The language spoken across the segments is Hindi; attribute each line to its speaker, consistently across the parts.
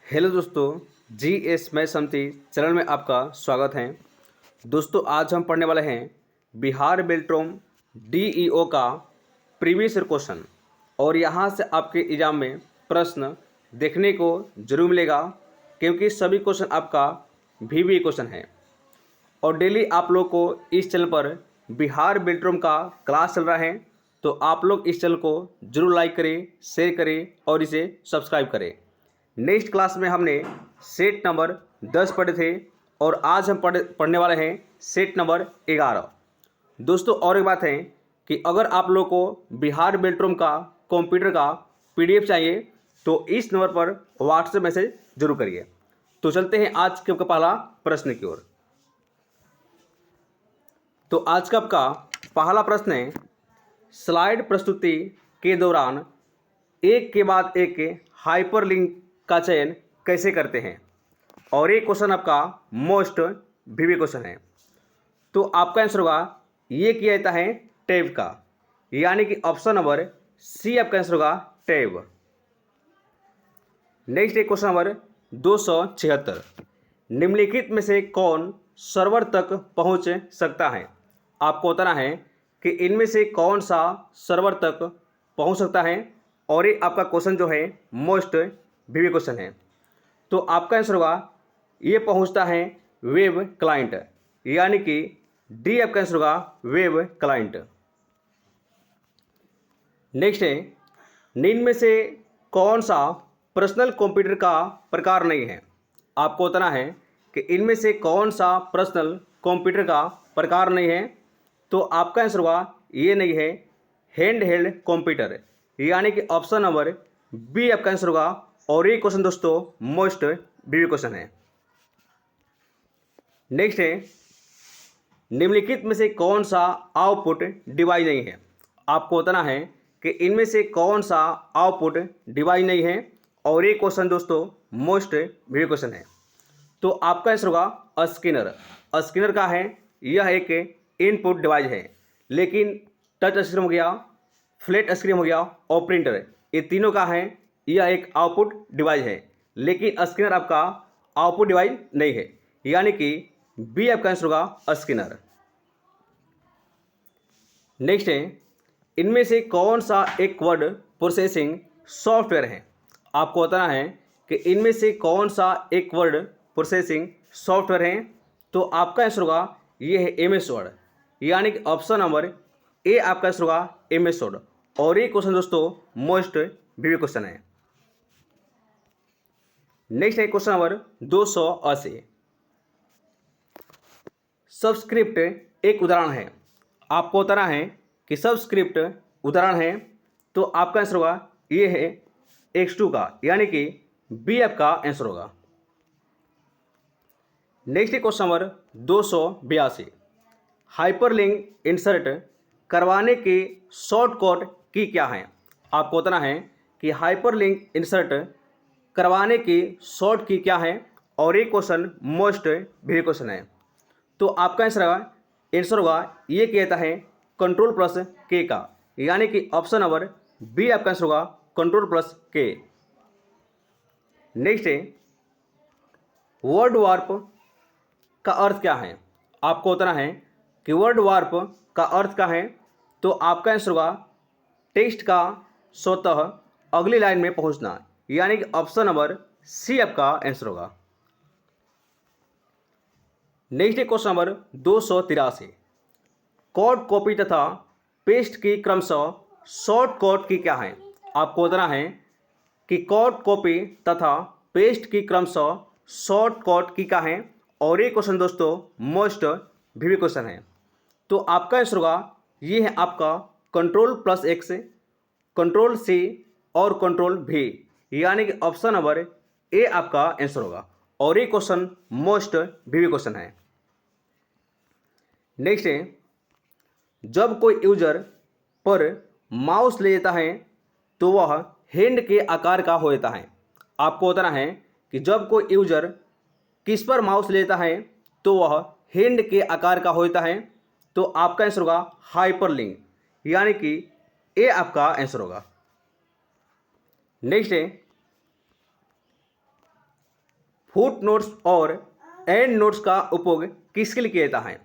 Speaker 1: हेलो दोस्तों, जीएस मैथ समिति चैनल में आपका स्वागत है। दोस्तों, आज हम पढ़ने वाले हैं बिहार बेल्ट्रोम डीईओ का प्रीवियस ईयर क्वेश्चन। और यहाँ से आपके एग्जाम में प्रश्न देखने को जरूर मिलेगा, क्योंकि सभी क्वेश्चन आपका वीवीए क्वेश्चन है। और डेली आप लोग को इस चैनल पर बिहार बेल्ट्रोम का क्लास चल रहा है, तो आप लोग इस चैनल को जरूर लाइक करें, शेयर करें और इसे सब्सक्राइब करें। नेक्स्ट क्लास में हमने सेट नंबर 10 पढ़े थे और आज हम पढ़ने वाले हैं सेट नंबर 11। दोस्तों, और एक बात है कि अगर आप लोग को बिहार बेल्ट्रोम का कंप्यूटर का पीडीएफ चाहिए तो इस नंबर पर व्हाट्सएप मैसेज जरूर करिए। तो चलते हैं आज के पहला प्रश्न की ओर। तो आज का आपका पहला प्रश्न है, स्लाइड प्रस्तुति के दौरान एक के बाद एक हाइपरलिंक का चयन कैसे करते हैं। और ये क्वेश्चन आपका मोस्ट वीवी क्वेश्चन है। तो आपका आंसर होगा, ये किया जाता है टैब का, यानी कि ऑप्शन नंबर सी आपका आंसर होगा टैब। नेक्स्ट है क्वेश्चन नंबर 276, निम्नलिखित में से कौन सर्वर तक पहुंच सकता है। आपको बताना है कि इनमें से कौन सा सर्वर तक पहुंच सकता है। और ये आपका क्वेश्चन जो है मोस्ट वीवी क्वेश्चन है। तो आपका आंसर होगा, ये पहुंचता है वेब क्लाइंट, यानी कि डी आपका आंसर होगा वेब क्लाइंट। नेक्स्ट है, निम्न में से कौन सा पर्सनल कंप्यूटर का प्रकार नहीं है। आपको बताना है कि इनमें से कौन सा पर्सनल कंप्यूटर का प्रकार नहीं है। तो आपका आंसर होगा, ये नहीं है हैंड हेल्ड कंप्यूटर, यानी कि ऑप्शन नंबर बी आपका आंसर होगा। और ये क्वेश्चन दोस्तों मोस्ट वीवी क्वेश्चन है। नेक्स्ट है, निम्नलिखित में से कौन सा आउटपुट डिवाइस नहीं है। आपको बताना है कि इनमें से कौन सा आउटपुट डिवाइस नहीं है। और ये क्वेश्चन दोस्तों मोस्ट वीवी क्वेश्चन है। तो आपका आंसर होगा स्कैनर। स्कैनर का है, यह एक इनपुट डिवाइस है, लेकिन टच स्क्रीन हो गया, फ्लैट स्क्रीन हो गया और प्रिंटर, ये तीनों का है, यह एक आउटपुट डिवाइस है, लेकिन स्कैनर आपका आउटपुट डिवाइस नहीं है, यानी कि बी आपका आंसर होगा स्कैनर। नेक्स्ट है, इनमें से कौन सा एक वर्ड प्रोसेसिंग सॉफ्टवेयर है। आपको बताना है कि इनमें से कौन सा एक वर्ड प्रोसेसिंग सॉफ्टवेयर है। तो आपका आंसर होगा, ये है एमएस वर्ड, यानी कि ऑप्शन नंबर ए आपका आंसर होगा एमएस वर्ड। और ये क्वेश्चन दोस्तों मोस्ट वीवी क्वेश्चन है। नेक्स्ट है क्वेश्चन नंबर 280, सबस्क्रिप्ट एक उदाहरण है। आपको बताना है कि सबस्क्रिप्ट उदाहरण है। तो आपका आंसर होगा, ये है x2 का, यानी कि बी आपका आंसर होगा। नेक्स्ट है क्वेश्चन नंबर 282, हाइपरलिंक इंसर्ट करवाने के शॉर्टकट की क्या है। आपको बताना है कि हाइपरलिंक इंसर्ट करवाने की शॉर्ट की क्या है। और ये क्वेश्चन मोस्ट वीवी क्वेश्चन है। तो आपका आंसर होगा, ये कहता है कंट्रोल प्लस के का, यानी कि ऑप्शन नंबर बी आपका आंसर होगा कंट्रोल प्लस के। नेक्स्ट है, वर्ड वार्प का अर्थ क्या है। आपको बताना है कि वर्ड वार्प का अर्थ क्या है। तो आपका आंसर होगा, टेक्स्ट का स्वतः अगली लाइन में पहुंचना, यानी कि ऑप्शन नंबर सी आपका आंसर होगा। Next question number 283, code copy तथा पेस्ट की क्रमशः शॉर्ट कोड की क्या है। आपको बताना है कि कोड कॉपी तथा पेस्ट की क्रमशः शॉर्ट कोड की क्या है। और ये क्वेश्चन दोस्तों मोस्ट वीवी क्वेश्चन है। तो आपका आंसर होगा, ये है आपका control plus X, control C और कंट्रोल भी, यानी कि ऑप्शन नंबर ए आपका आंसर होगा। और ये क्वेश्चन मोस्ट वीवी क्वेश्चन है। नेक्स्ट है, जब कोई यूजर पर माउस ले लेता है तो वह हैंड के आकार का हो जाता है। आपको बताना है कि जब कोई यूजर किस पर माउस लेता है तो वह हैंड के आकार का हो जाता है। तो आपका आंसर होगा हाइपरलिंक, यानी कि ए आपका आंसर होगा। नेक्स्ट है, फुट नोट्स और एंड नोट्स का उपयोग किसके लिए किया जाता है?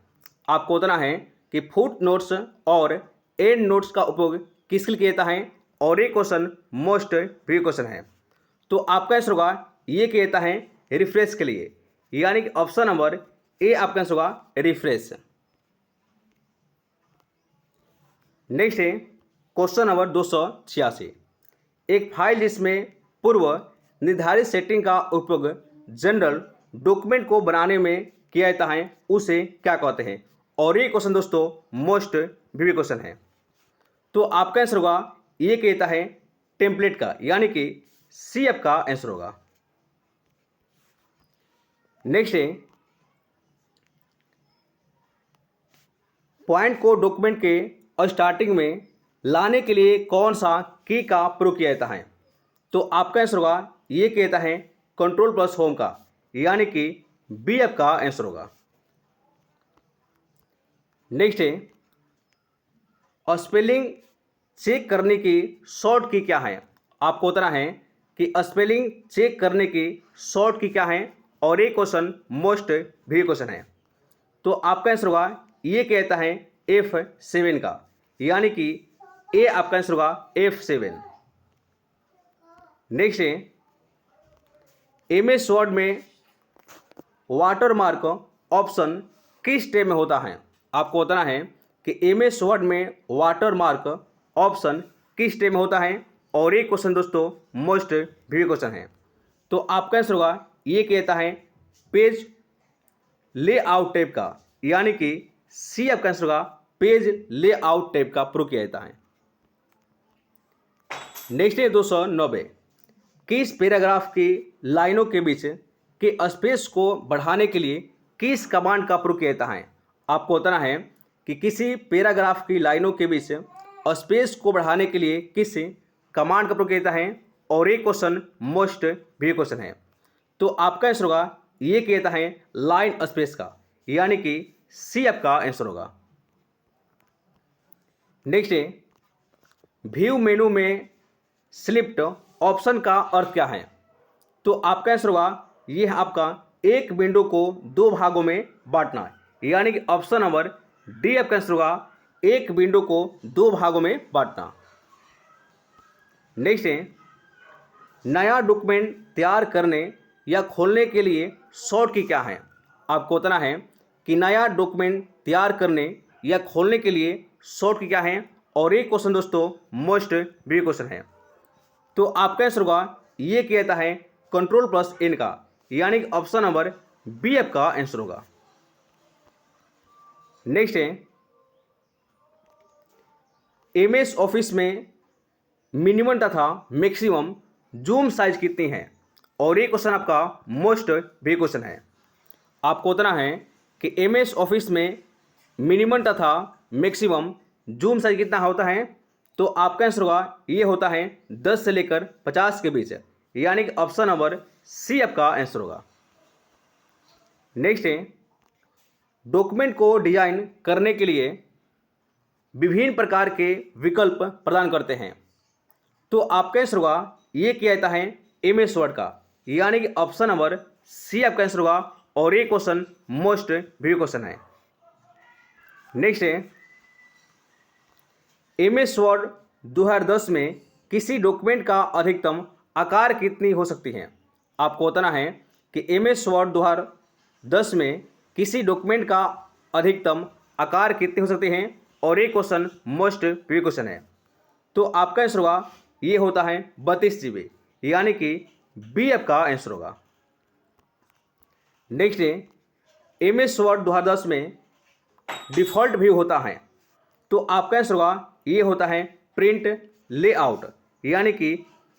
Speaker 1: आपको बताना है कि फुट नोट्स और एंड नोट्स का उपयोग किसके लिए किया जाता है, और ये क्वेश्चन मोस्ट प्री क्वेश्चन है। तो आपका आंसर होगा ये किया जाता है रिफ्रेश के लिए, यानी कि ऑप्शन नंबर ए आपका आंसर होगा रिफ्रेश। नेक्स्ट है क्वेश्चन नंबर 286। एक फाइल जिसमें पूर्व निर्धारित सेटिंग का उपयोग जनरल डॉक्यूमेंट को बनाने में किया जाता है उसे क्या कहते हैं? और ये क्वेश्चन दोस्तों मोस्ट वीवी क्वेश्चन है। तो आपका आंसर होगा ये कहता है टेम्पलेट का, यानी कि सी आपका आंसर होगा। नेक्स्ट है पॉइंट को डॉक्यूमेंट के स्टार्टिंग में लाने के लिए कौन सा की का प्रयोग किया जाता है? तो आपका आंसर होगा ये कहता है कंट्रोल प्लस होम का, यानी कि बी आपका आंसर होगा। नेक्स्ट है स्पेलिंग चेक करने की शॉर्ट की क्या है? आपको बताना है कि स्पेलिंग चेक करने की शॉर्ट की क्या है, और ये क्वेश्चन मोस्ट भी क्वेश्चन है। तो आपका आंसर होगा ये कहता है F7 का, यानी कि ए आपका आंसर होगा F7। नेक्स्ट है MS वर्ड में वाटरमार्क ऑप्शन किस स्टेप में होता है? आपको बताना है कि MS वर्ड में वाटरमार्क ऑप्शन किस स्टेप में होता है, और ये क्वेश्चन दोस्तों मोस्ट भी क्वेश्चन है। तो आपका आंसर होगा ये कहता है पेज लेआउट टैब का, यानी कि सी आपका आंसर होगा पेज लेआउट टैब का प्रयोग किया जाता है। नेक्स्ट है 290। किस पैराग्राफ की लाइनों के बीच के स्पेस को बढ़ाने के लिए किस कमांड का प्रयोग किया जाता है? आपको बताना है कि किसी पैराग्राफ की लाइनों के बीच स्पेस को बढ़ाने के लिए किस कमांड का प्रयोग किया जाता है, और एक क्वेश्चन मोस्ट भी क्वेश्चन है। तो आपका आंसर होगा ये कहता है लाइन स्पेस का, यानी कि सी आपका आंसर होगा। नेक्स्ट है व्यू मेनू में स्लिप्ड ऑप्शन का अर्थ क्या है? तो आपका आंसर होगा ये आपका एक विंडो को दो भागों में बांटना, यानी कि ऑप्शन नंबर डी आपका आंसर होगा एक विंडो को दो भागों में बांटना। नेक्स्ट है नया डॉक्यूमेंट तैयार करने या खोलने के लिए शॉर्ट की क्या है? आपको बताना है कि नया डॉक्यूमेंट तैयार करने या खोलने के लिए शॉर्ट की क्या है, और एक क्वेश्चन दोस्तों मोस्ट भी क्वेश्चन है। तो आपका आंसर होगा ये कहता है कंट्रोल प्लस एन का, यानी कि ऑप्शन नंबर बी आपका आंसर होगा। नेक्स्ट है MS ऑफिस में मिनिमम तथा मैक्सिमम जूम साइज कितनी है, और ये क्वेश्चन आपका मोस्ट भी क्वेश्चन है। आपको बताना है कि MS ऑफिस में मिनिमम तथा मैक्सिमम जूम साइज कितना होता है? तो आपका आंसर होगा ये होता है 10 से लेकर 50 के बीच, यानी कि ऑप्शन नंबर सी आपका आंसर होगा। नेक्स्ट है डॉक्यूमेंट को डिजाइन करने के लिए विभिन्न प्रकार के विकल्प प्रदान करते हैं। तो आपका आंसर होगा ये किया जाता है MS वर्ड का, यानी कि ऑप्शन नंबर सी आपका आंसर होगा, और ये क्वेश्चन मोस्ट भी क्वेश्चन है। नेक्स्ट है MS वर्ड 2010 में किसी डॉक्यूमेंट का अधिकतम आकार कितनी हो सकती है? आपको बताना है कि MS वर्ड 2010 में किसी डॉक्यूमेंट का अधिकतम आकार कितनी हो सकती है, और ये क्वेश्चन मोस्ट भी क्वेश्चन है। तो आपका आंसर होगा ये होता है 32 GB, यानी कि बी आपका आंसर होगा। नेक्स्ट है MS वर्ड 2010 में डिफ़ॉल्ट व्यू होता है। तो आपका आंसर होगा ये होता है प्रिंट लेआउट, यानी कि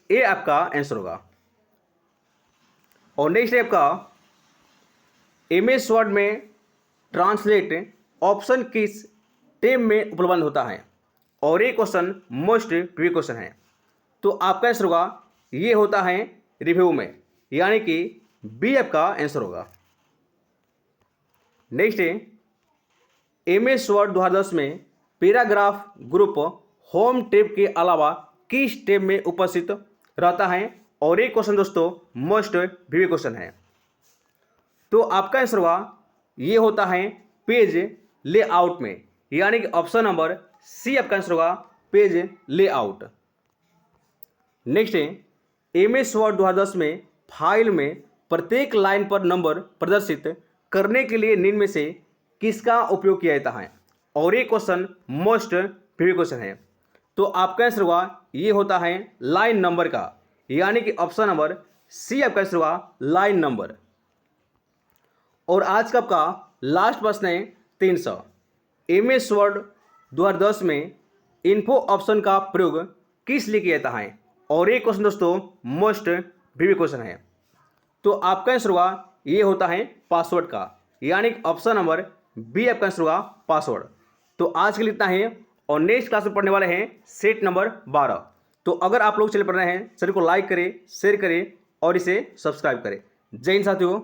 Speaker 1: ए आपका आंसर होगा। और नेक्स्ट है आपका MS वर्ड में ट्रांसलेट ऑप्शन किस टैब में उपलब्ध होता है, और ये क्वेश्चन मोस्ट प्री क्वेश्चन है। तो आपका आंसर होगा ये होता है रिव्यू में, यानी कि बी आपका आंसर होगा। नेक्स्ट है MS वर्ड 2010 में पैराग्राफ ग्रुप होम टैब के अलावा किस टैब में उपस्थित रहता है, और ये क्वेश्चन दोस्तों मोस्ट भी क्वेश्चन है। तो आपका आंसर हुआ ये होता है पेज लेआउट में, यानी कि ऑप्शन नंबर सी आपका आंसर होगा पेज लेआउट। नेक्स्ट है MS वर्ड 2010 में फाइल में प्रत्येक लाइन पर नंबर प्रदर्शित करने के लिए निम्न में से किसका उपयोग किया जाता है, और ये क्वेश्चन मोस्ट प्रीवियस क्वेश्चन है। तो आपका आंसर हुआ ये होता है लाइन नंबर का, यानी कि ऑप्शन नंबर सी आपका आंसर हुआ लाइन नंबर। और आज का आपका लास्ट प्रश्न है 300। MS वर्ड 2010 में इन्फो ऑप्शन का प्रयोग किस लिए किया जाता है, और ये क्वेश्चन दोस्तों मोस्ट प्रीवियस क्वेश्चन है। तो आपका आंसर हुआ ये होता है पासवर्ड का, यानी ऑप्शन नंबर बी आपका आंसर हुआ पासवर्ड। तो आज के लिए इतना है, और नेक्स्ट क्लास में पढ़ने वाले हैं सेट नंबर 12। तो अगर आप लोग चैनल पढ़ रहे हैं, चैनल को लाइक करें, शेयर करें और इसे सब्सक्राइब करें। जय हिंद साथियों।